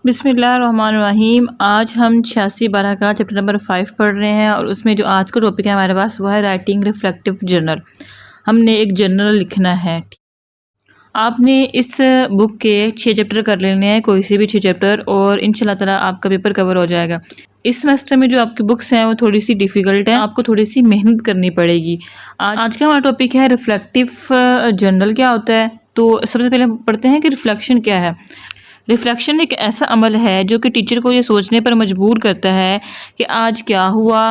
बिस्मिल्लाहिर्रहमानिर्रहीम। आज हम 86/12 का चैप्टर नंबर 5 पढ़ रहे हैं और उसमें जो आज का टॉपिक है हमारे पास वो है राइटिंग रिफ्लेक्टिव जर्नल। हमने एक जर्नल लिखना है। आपने इस बुक के 6 चैप्टर कर लेने हैं, कोई से भी 6 चैप्टर, और इंशाल्लाह ताला आपका पेपर कवर हो जाएगा। इस सेमेस्टर में जो आपकी बुक्स हैं वो थोड़ी सी डिफ़िकल्ट है, आपको थोड़ी सी मेहनत करनी पड़ेगी। आज का हमारा टॉपिक है रिफ्लेक्टिव जर्नल क्या होता है। तो सबसे पहले पढ़ते हैं कि रिफ्लेक्शन क्या है। रिफ्लेक्शन एक ऐसा अमल है जो कि टीचर को ये सोचने पर मजबूर करता है कि आज क्या हुआ,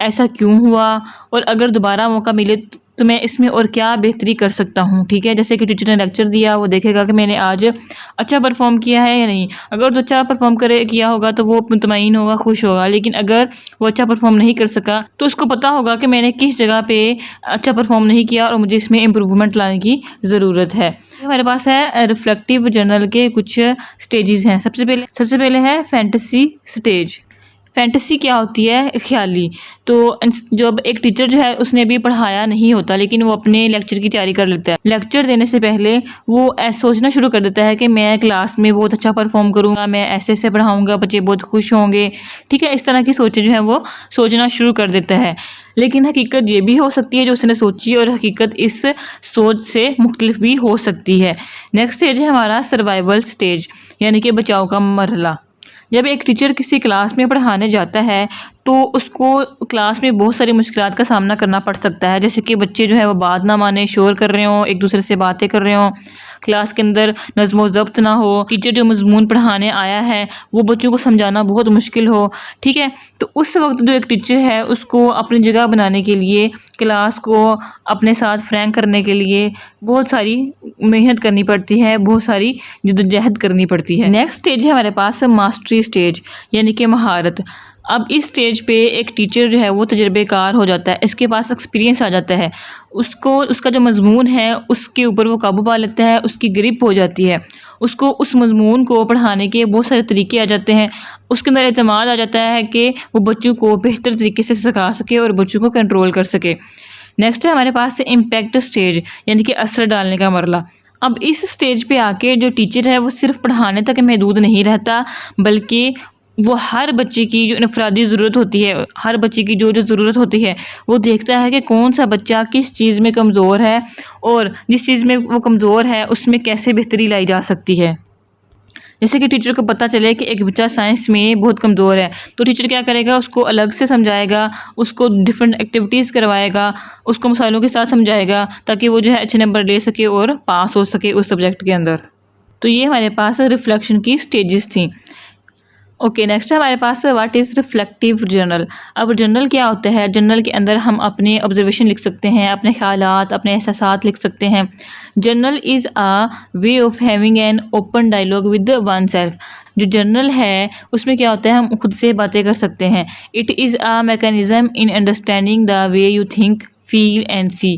ऐसा क्यों हुआ, और अगर दोबारा मौका मिले तो मैं इसमें और क्या बेहतरी कर सकता हूँ। ठीक है, जैसे कि टीचर ने लेक्चर दिया, वो देखेगा कि मैंने आज अच्छा परफॉर्म किया है या नहीं। अगर तो अच्छा परफॉर्म किया होगा तो वो मुतमईन होगा, खुश होगा। लेकिन अगर वो अच्छा परफॉर्म नहीं कर सका तो उसको पता होगा कि मैंने किस जगह पे अच्छा परफॉर्म नहीं किया और मुझे इसमें इम्प्रूवमेंट लाने की ज़रूरत है। हमारे पास है रिफ्लेक्टिव जर्नल के कुछ स्टेजेस हैं। सबसे पहले है फैंटेसी स्टेज। फैंटेसी क्या होती है? ख्याली। तो जब एक टीचर जो है उसने भी पढ़ाया नहीं होता लेकिन वो अपने लेक्चर की तैयारी कर लेता है। लेक्चर देने से पहले वो ऐसा सोचना शुरू कर देता है कि मैं क्लास में बहुत अच्छा परफॉर्म करूँगा, मैं ऐसे ऐसे पढ़ाऊँगा, बच्चे बहुत खुश होंगे। ठीक है, इस तरह की सोचें जो है वो सोचना शुरू कर देता है। लेकिन हकीकत ये भी हो सकती है जो उसने सोची, और हकीकत इस सोच से मुख्तलिफ भी हो सकती है। नेक्स्ट स्टेज है हमारा सर्वाइवल स्टेज, यानी कि बचाव का मरहला। जब एक टीचर किसी क्लास में पढ़ाने जाता है तो उसको क्लास में बहुत सारी मुश्किलात का सामना करना पड़ सकता है, जैसे कि बच्चे जो है वो बात ना माने, शोर कर रहे हों, एक दूसरे से बातें कर रहे हों, क्लास के अंदर नज़्म ज़ब्त ना हो, टीचर जो मजमून पढ़ाने आया है वो बच्चों को समझाना बहुत मुश्किल हो। ठीक है, तो उस वक्त जो एक टीचर है उसको अपनी जगह बनाने के लिए, क्लास को अपने साथ फ्रैंक करने के लिए बहुत सारी मेहनत करनी पड़ती है, बहुत सारी जद्दोजहद करनी पड़ती है। नेक्स्ट स्टेज है हमारे पास मास्टरी स्टेज, यानी कि महारत। अब इस स्टेज पे एक टीचर जो है वो तजर्बेकार हो जाता है, इसके पास एक्सपीरियंस आ जाता है, उसको उसका जो मजमून है उसके ऊपर वो काबू पा लेता है, उसकी ग्रिप हो जाती है, उसको उस मजमून को पढ़ाने के बहुत सारे तरीके आ जाते हैं, उसके अंदर एतमाद आ जाता है कि वो बच्चों को बेहतर तरीके से सिखा सके और बच्चों को कंट्रोल कर सके। नेक्स्ट है हमारे पास इम्पैक्ट स्टेज, यानी कि असर डालने का मरला। अब इस स्टेज पे आके जो टीचर है वो सिर्फ पढ़ाने तक महदूद नहीं रहता, बल्कि वो हर बच्चे की जो इनफरादी ज़रूरत होती है, हर बच्चे की जो जो ज़रूरत होती है वो देखता है कि कौन सा बच्चा किस चीज़ में कमज़ोर है और जिस चीज़ में वो कमज़ोर है उसमें कैसे बेहतरी लाई जा सकती है। जैसे कि टीचर को पता चले कि एक बच्चा साइंस में बहुत कमज़ोर है तो टीचर क्या करेगा, उसको अलग से समझाएगा, उसको डिफरेंट एक्टिविटीज़ करवाएगा, उसको मिसालों के साथ समझाएगा ताकि वो जो है अच्छे नंबर ले सके और पास हो सके उस सब्जेक्ट के अंदर। तो ये हमारे पास रिफ्लेक्शन की स्टेजेस थी। ओके, नेक्स्ट हमारे पास व्हाट इज़ रिफ्लेक्टिव जर्नल। अब जर्नल क्या होता है? जर्नल के अंदर हम अपने ऑब्जर्वेशन लिख सकते हैं, अपने ख्यालात, अपने एहसासात लिख सकते हैं। Journal is a way of having an open dialogue with oneself. जो जर्नल है उसमें क्या होता है, हम खुद से बातें कर सकते हैं। It is a mechanism in understanding the way you think, feel and see.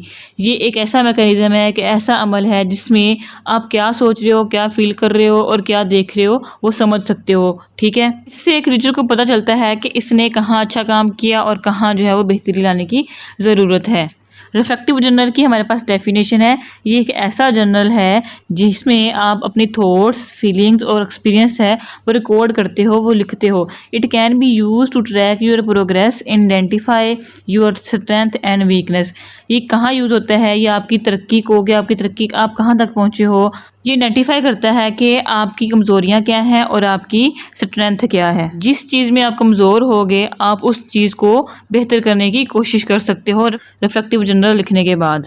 ये एक ऐसा मैकेनिज़्म है कि ऐसा अमल है जिसमें आप क्या सोच रहे हो, क्या फील कर रहे हो और क्या देख रहे हो वो समझ सकते हो। ठीक है, इससे एक टीचर को पता चलता है कि इसने कहाँ अच्छा काम किया और कहाँ जो है वो बेहतरी लाने की ज़रूरत है। रिफ्लेक्टिव जर्नल की हमारे पास डेफिनेशन है, ये एक ऐसा जर्नल है जिसमें आप अपनी थॉट्स, फीलिंग्स और एक्सपीरियंस है वो रिकॉर्ड करते हो, वो लिखते हो। It can be use to track your progress, identify your strength and weakness. ये कहाँ यूज़ होता है? ये आपकी तरक्की को, कि आपकी तरक्की आप कहाँ तक पहुँचे हो, ये आइडेंटिफाई करता है कि आपकी कमज़ोरियाँ क्या हैं और आपकी स्ट्रेंथ क्या है। जिस चीज़ में आप कमज़ोर होगे आप उस चीज़ को बेहतर करने की कोशिश कर सकते हो रिफ्लेक्टिव जर्नल लिखने के बाद।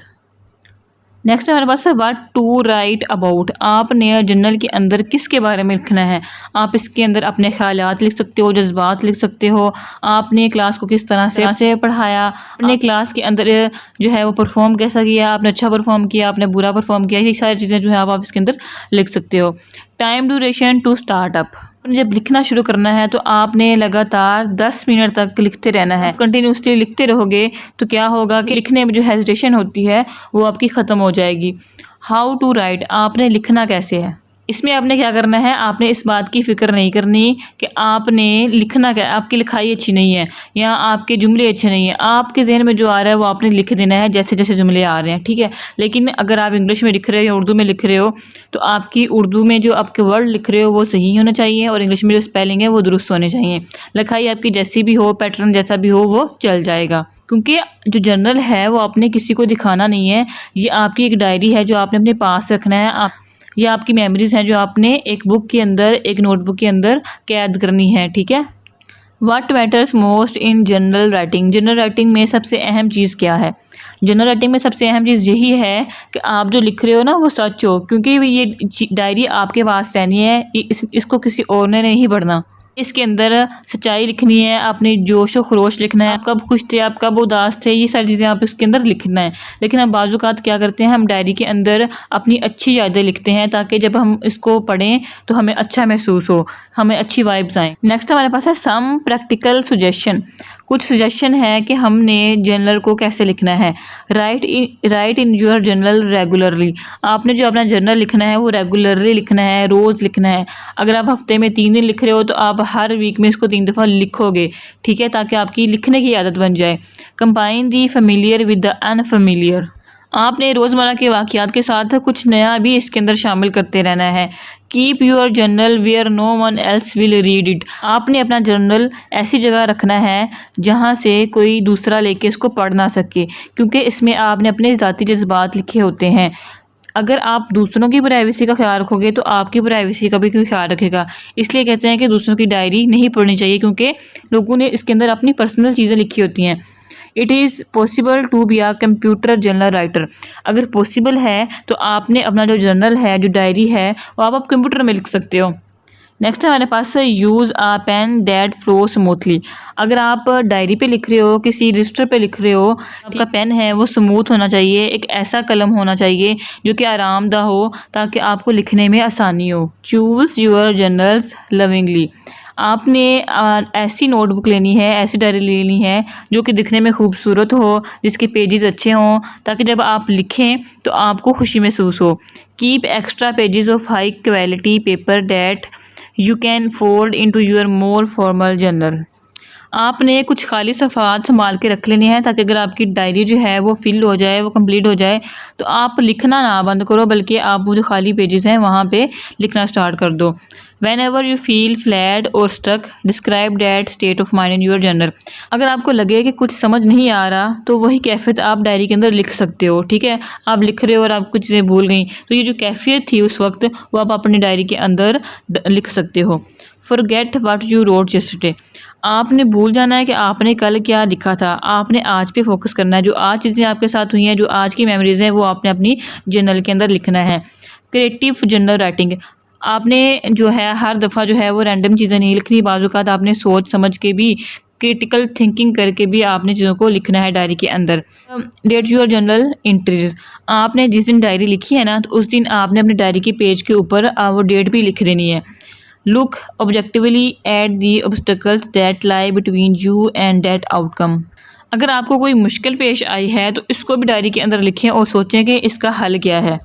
नेक्स्ट हमारे पास है व्हाट टू राइट अबाउट। आपने जर्नल के अंदर किसके बारे में लिखना है? आप इसके अंदर अपने ख्यालात लिख सकते हो, जज्बात लिख सकते हो, आपने क्लास को किस तरह से पढ़ाया, अपने क्लास के अंदर जो है वो परफॉर्म कैसा किया, आपने अच्छा परफॉर्म किया, आपने बुरा परफॉर्म किया, ये सारी चीज़ें जो है आप इसके अंदर लिख सकते हो। Time duration to start up. जब लिखना शुरू करना है तो आपने लगातार 10 मिनट तक लिखते रहना है। कंटिन्यूसली लिखते रहोगे तो क्या होगा कि लिखने में जो हेजिटेशन होती है वो आपकी ख़त्म हो जाएगी। हाउ टू राइट, आपने लिखना कैसे है? इसमें आपने क्या करना है, आपने इस बात की फ़िक्र नहीं करनी कि आपने लिखना क्या है, आपकी लिखाई अच्छी नहीं है या आपके जुमले अच्छे नहीं हैं। आपके ज़हन में जो आ रहा है वो आपने लिख देना है जैसे जैसे जुमले आ रहे हैं, ठीक है। लेकिन अगर आप इंग्लिश में लिख रहे हो या उर्दू में लिख रहे हो तो आपकी उर्दू में जो आपके वर्ड लिख रहे हो वो सही होना चाहिए और इंग्लिश में जो स्पेलिंग है वो दुरुस्त होने चाहिए। लिखाई आपकी जैसी भी हो, पैटर्न जैसा भी हो, वो चल जाएगा। क्योंकि जो जर्नल है वो आपने किसी को दिखाना नहीं है, ये आपकी एक डायरी है जो आपने अपने पास रखना है। आप ये आपकी मेमोरीज हैं जो आपने एक बुक के अंदर, एक नोटबुक के अंदर कैद करनी है, ठीक है। What matters most in general writing, general writing में सबसे अहम चीज़ क्या है? जनरल राइटिंग में सबसे अहम चीज़ यही है कि आप जो लिख रहे हो ना वो सच हो, क्योंकि ये डायरी आपके पास रहनी है, इसको किसी और ने नहीं पढ़ना। इसके अंदर सच्चाई लिखनी है, अपनी जोश व खरोश लिखना है, आप कब खुश थे, आप कब उदास थे, ये सारी चीज़ें आप इसके अंदर लिखना है। लेकिन हम बाज़-औक़ात क्या करते हैं, हम डायरी के अंदर अपनी अच्छी यादें लिखते हैं ताकि जब हम इसको पढ़ें तो हमें अच्छा महसूस हो, हमें अच्छी वाइब्स आएँ। नेक्स्ट हमारे पास है सम प्रैक्टिकल सजेशन। कुछ सजेशन है कि हमने जर्नल को कैसे लिखना है। Right in your journal regularly. आपने जो अपना जर्नल लिखना है वो रेगुलरली लिखना है, रोज़ लिखना है। अगर आप हफ्ते में 3 दिन लिख रहे हो तो आप हर वीक में इसको 3 दफ़ा लिखोगे, ठीक है, ताकि आपकी लिखने की आदत बन जाए। Combine the familiar with the unfamiliar. आपने रोज़मर्रा के वाक़यात के साथ कुछ नया भी इसके अंदर शामिल करते रहना है। Keep your journal where no one else will read it. आपने अपना जर्नल ऐसी जगह रखना है जहाँ से कोई दूसरा लेके इसको पढ़ ना सके, क्योंकि इसमें आपने अपने ज़ाती जज्बात लिखे होते हैं। अगर आप दूसरों की प्राइवेसी का ख्याल रखोगे तो आपकी प्राइवेसी का भी कोई ख्याल रखेगा। इसलिए कहते हैं कि दूसरों की डायरी नहीं पढ़नी चाहिए, क्योंकि लोगों ने इसके अंदर अपनी पर्सनल चीज़ें लिखी होती हैं। It is possible to be a computer journal writer. अगर पॉसिबल है तो आपने अपना जो जर्नल है, जो डायरी है, वो आप कंप्यूटर में लिख सकते हो। नेक्स्ट हमारे पास है use a pen that flow smoothly. अगर आप डायरी पे लिख रहे हो, किसी रजिस्टर पे लिख रहे हो, आपका पेन है वो स्मूथ होना चाहिए, एक ऐसा कलम होना चाहिए जो कि आरामदा हो ताकि आपको लिखने में आसानी हो। Choose your journals lovingly. आपने ऐसी नोटबुक लेनी है, ऐसी डायरी लेनी है जो कि दिखने में खूबसूरत हो, जिसके पेजेस अच्छे हों, ताकि जब आप लिखें तो आपको खुशी महसूस हो। Keep extra pages of high quality paper that you can fold into your more formal journal. आपने कुछ खाली सफ़ात संभाल के रख लेने हैं ताकि अगर आपकी डायरी जो है वो फिल हो जाए, वो कंप्लीट हो जाए, तो आप लिखना ना बंद करो, बल्कि आप वो जो खाली पेजेस हैं वहाँ पे लिखना स्टार्ट कर दो। Whenever you feel flat or stuck, describe that state of mind in your journal। अगर आपको लगे कि कुछ समझ नहीं आ रहा तो वही कैफियत आप डायरी के अंदर लिख सकते हो, ठीक है। आप लिख रहे हो और आप कुछ चीज़ें भूल गई तो ये जो कैफियत थी उस वक्त वो आप अपनी डायरी के अंदर लिख सकते हो। Forget what you wrote yesterday। आपने भूल जाना है कि आपने कल क्या लिखा था, आपने आज पे फोकस करना है। जो आज चीज़ें आपके साथ हुई हैं, जो आज की मेमोरीज हैं, वो आपने अपनी जर्नल के अंदर लिखना है। Creative journal writing. आपने जो है हर दफ़ा जो है वो रैंडम चीज़ें नहीं लिखनी, बाज़ औक़ात आपने सोच समझ के भी, क्रिटिकल थिंकिंग करके भी आपने चीज़ों को लिखना है डायरी के अंदर। Date your journal entries. आपने जिस दिन डायरी लिखी है ना तो उस दिन आपने अपने डायरी के पेज के ऊपर वो डेट भी लिख देनी है। Look objectively at the obstacles that lie between you and that outcome. अगर आपको कोई मुश्किल पेश आई है तो इसको भी डायरी के अंदर लिखें और सोचें कि इसका हल क्या है।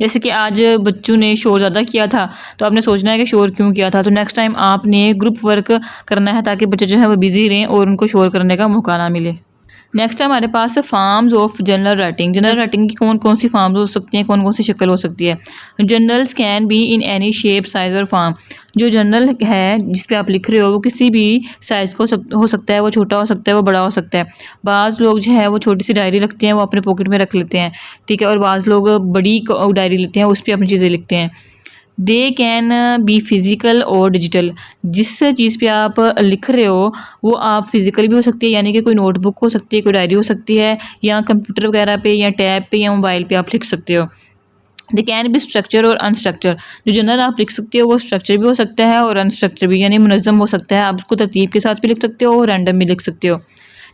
जैसे कि आज बच्चों ने शोर ज़्यादा किया था तो आपने सोचना है कि शोर क्यों किया था, तो नेक्स्ट टाइम आपने ग्रुप वर्क करना है ताकि बच्चे जो है वो बिज़ी रहें और उनको शोर करने का मौका ना मिले। नेक्स्ट हमारे पास है forms of general writing. General writing की कौन कौन सी फॉर्म्स हो सकती हैं, कौन कौन सी शक्ल हो सकती है। Journals can be in any shape, size और फॉर्म। जो जर्नल है जिस पे आप लिख रहे हो वो किसी भी साइज़ का हो सकता है, वो छोटा हो सकता है, वो बड़ा हो सकता है। बाज़ लोग जो है वो छोटी सी डायरी रखते हैं, वो अपने पॉकेट में रख लेते हैं, ठीक है, और बाज़ लोग बड़ी डायरी लेते हैं, उस पर अपनी चीज़ें लिखते हैं। दे कैन बी फिज़िकल और डिजिटल। जिस चीज़ पे आप लिख रहे हो वो आप फिज़िकल भी हो सकती है, यानी कि कोई नोटबुक हो सकती है, कोई डायरी हो सकती है, या कंप्यूटर वगैरह पे या टैब पे या मोबाइल पे आप लिख सकते हो। दे कैन बी स्ट्रक्चर और अनस्ट्रक्चर। जो जर्नल आप लिख सकते हो वो स्ट्रक्चर भी हो सकता है और अनस्ट्रक्चर भी, यानी मुनज़्ज़म हो सकता है। आप उसको तरतीब के साथ भी लिख सकते हो और रैंडम भी लिख सकते हो।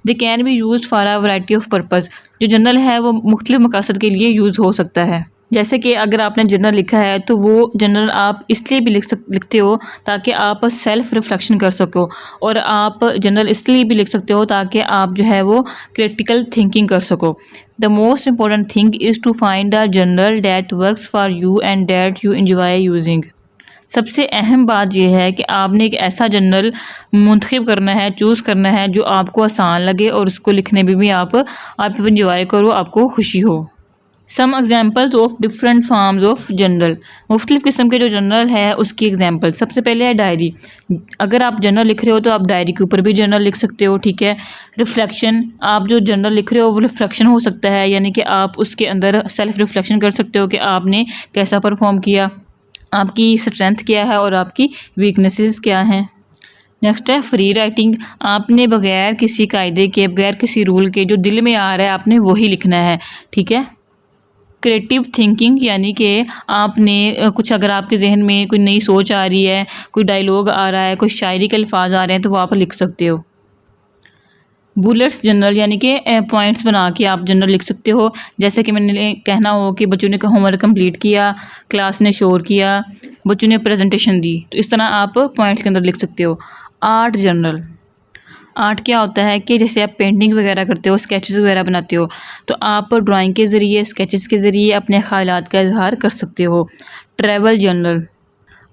They can be used for a variety of purpose. जो जर्नल है वो मुख्तलिफ मकसद के लिए यूज़ हो सकता है। जैसे कि अगर आपने जर्नल लिखा है तो वो जर्नल आप इसलिए भी लिखते हो ताकि आप सेल्फ रिफ्लेक्शन कर सको, और आप जर्नल इसलिए भी लिख सकते हो ताकि आप जो है वो क्रिटिकल थिंकिंग कर सको। The most important thing is to find a journal that works for you and that you enjoy using. सबसे अहम बात यह है कि आपने एक ऐसा जर्नल मुंतखब करना है, चूज़ करना है जो आपको आसान लगे और उसको लिखने में भी आप इंजॉय करो, आपको खुशी हो। Some examples of different forms of journal. मुख्तलिफ़ किस्म के जो जर्नल है उसकी एग्जाम्पल, सबसे पहले है डायरी। अगर आप जर्नल लिख रहे हो तो आप डायरी के ऊपर भी जर्नल लिख सकते हो, ठीक है। रिफ्लेक्शन, आप जो जर्नल लिख रहे हो वो रिफ्लेक्शन हो सकता है, यानी कि आप उसके अंदर सेल्फ रिफ्लेक्शन कर सकते हो कि आपने कैसा परफॉर्म किया, आपकी स्ट्रेंथ क्या है और आपकी वीकनेसेस क्या हैं। नेक्स्ट है फ्री राइटिंग। आपने बगैर किसी कायदे के, बगैर किसी रूल के, जो दिल में आ रहा है आपने वही लिखना है, ठीक है। क्रिएटिव थिंकिंग, यानी कि आपने कुछ, अगर आपके जहन में कोई नई सोच आ रही है, कोई डायलॉग आ रहा है, कोई शायरी के अल्फाज आ रहे हैं तो वो आप लिख सकते हो। बुलेट्स जर्नल, यानी कि पॉइंट्स बना के आप जर्नल लिख सकते हो। जैसे कि मैंने कहना हो कि बच्चों ने होमवर्क कंप्लीट किया, क्लास ने शोर किया, बच्चों ने प्रेजेंटेशन दी, तो इस तरह आप पॉइंट्स के अंदर लिख सकते हो। आर्ट जर्नल, आर्ट क्या होता है कि जैसे आप पेंटिंग वगैरह करते हो, स्केचेस वगैरह बनाते हो, तो आप ड्राइंग के ज़रिए, स्केचेस के ज़रिए अपने ख़यालात का इजहार कर सकते हो। ट्रैवल जर्नल,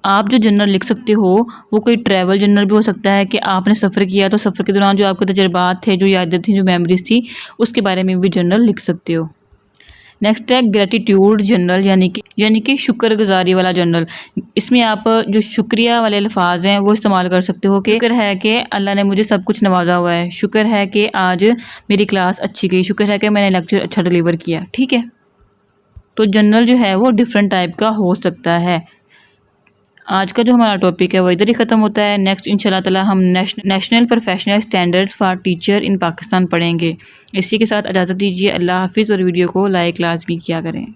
आप जो जर्नल लिख सकते हो वो कोई ट्रैवल जर्नल भी हो सकता है कि आपने सफ़र किया तो सफ़र के दौरान जो आपके तजुर्बात थे, जो यादें थी, जो मेमोरीज थी, उसके बारे में भी जर्नल लिख सकते हो। नेक्स्ट है ग्रेटिट्यूड जर्नल, यानी कि शुक्रगुजारी वाला जर्नल। इसमें आप जो शुक्रिया वाले अल्फाज हैं वो इस्तेमाल कर सकते हो कि शुक्र है कि अल्लाह ने मुझे सब कुछ नवाजा हुआ है, शुक्र है कि आज मेरी क्लास अच्छी गई, शुक्र है कि मैंने लेक्चर अच्छा डिलीवर किया, ठीक है। तो जर्नल जो है वो डिफरेंट टाइप का हो सकता है। आज का जो हमारा टॉपिक है वो इधर ही ख़त्म होता है। नेक्स्ट इंशाल्लाह ताला हम national professional standards for teacher इन पाकिस्तान पढ़ेंगे। इसी के साथ इजाज़त दीजिए। अल्लाह हाफिज़, और वीडियो को लाइक लाजमी किया करें।